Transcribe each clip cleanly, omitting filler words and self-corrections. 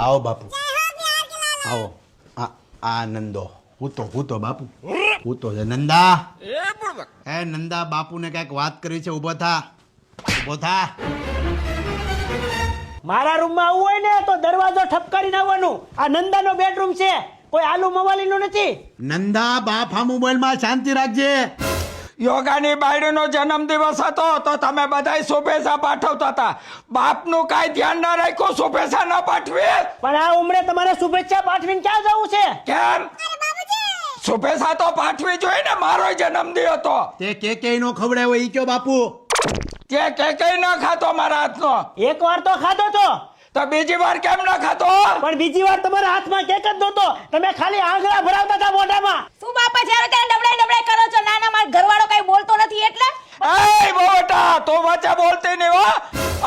आओ बापू आओ आ नंदो हूतो बापू हूतो છે નંદા એ નંદા બાપુને કઈક વાત કરી છે ઊભો થા મારા રૂમમાં આવવું હોય ને તો દરવાજો ઠપકારીને આવવાનું. આ નંદાનો બેડરૂમ છે, કોઈ આલુ મવાલીનો નથી. નંદા બાપ આ મોબાઈલમાં શાંતિ રાખજે. યોગાની બાયડીનો જન્મદિવસ હતો તો તમે બધાય શુભેચ્છા પાઠવતા હતા. બાપનું કાંઈ ધ્યાન ના રાખ્યું, શુભેચ્છા ના પાઠવી. પણ આ ઉંમરે તમારે શુભેચ્છા પાઠવીને ક્યાં જવું છે? કેમ? શુભેચ્છા તો પાઠવી જોઈએ ને, મારો જન્મદિવસ હતો. તે કે નો ખવડાવ્યો ઈ કયો બાપુ? તે કઈ ના ખાતો મારા હાથનો. એક વાર તો ખાધો તો બીજી વાર કેમ ના ખાતો? પણ બીજી વાર તમારા હાથમાં કેક જ નહોતો, તમે ખાલી આંગળા ભરાવતા હતા મોઢામાં. શું બાપા જ્યારે ત્યારે ડબડાઈ કરો છો? નાના માર ઘરવાળો કઈ બોલતો નથી એટલે? એ બોટા તું વચ્ચે બોલતી નહીં હો.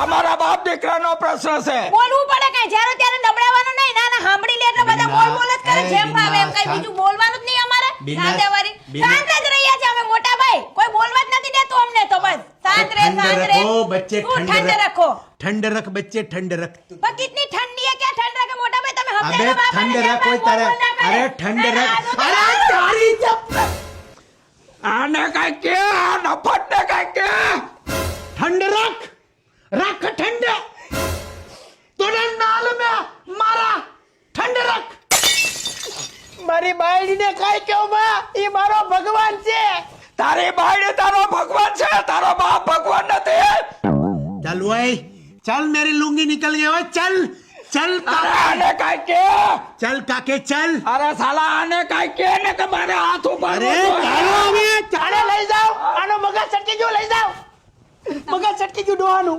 અમારા બાપ દીકરાનો પ્રશ્ન છે. બોલવું પડે કઈ જ્યારે ત્યારે ડબડાવવાનું નહીં. નાના સાંભળી લે એટલે બધા બોલ બોલ જ કરે, જેમ ભાવે એમ. કઈ બીજું બોલવાનું જ નહીં અમારે. શાંતેવારી શાંત જ રહ્યા છે અમે મોટા ભાઈ, કોઈ બોલવા જ નથી દેતું અમને. તો બસ શાંત રે बच्चे ठंड रखो. ठंड रख बच्चे ठंड रख. पर कितनी ठंडी है, क्या ठंड रखे मोटा भाई? તમે अबे સમજાવો બાપા ठंड ને, रख कोई तरह. अरे ठंड रख. अरे तारी चप. આને કઈ કે નફટ ને કઈ કે ठंड रख ठंड. तोरे नाल में मारा ठंड रख. મારી બાયડીને કાઈ કહો માં, ઈ મારો ભગવાન છે. તારી બાયડી તારો ભગવાન છે, તારો બાપ ભગવાન નથી. चल वही चल मेरी लुंगी निकल गई हो. चल અરે આને કઈ કે. चल काके चल. અરે સાલા આને કઈ કે ને કે મારે હાથ ઉપર. अरे ચાલો હવે ચાલે લઈ જાઓ, આનો મગજ છટકી ગયો, લઈ જાઓ. મગજ છટકી ગયું ડોહાનું.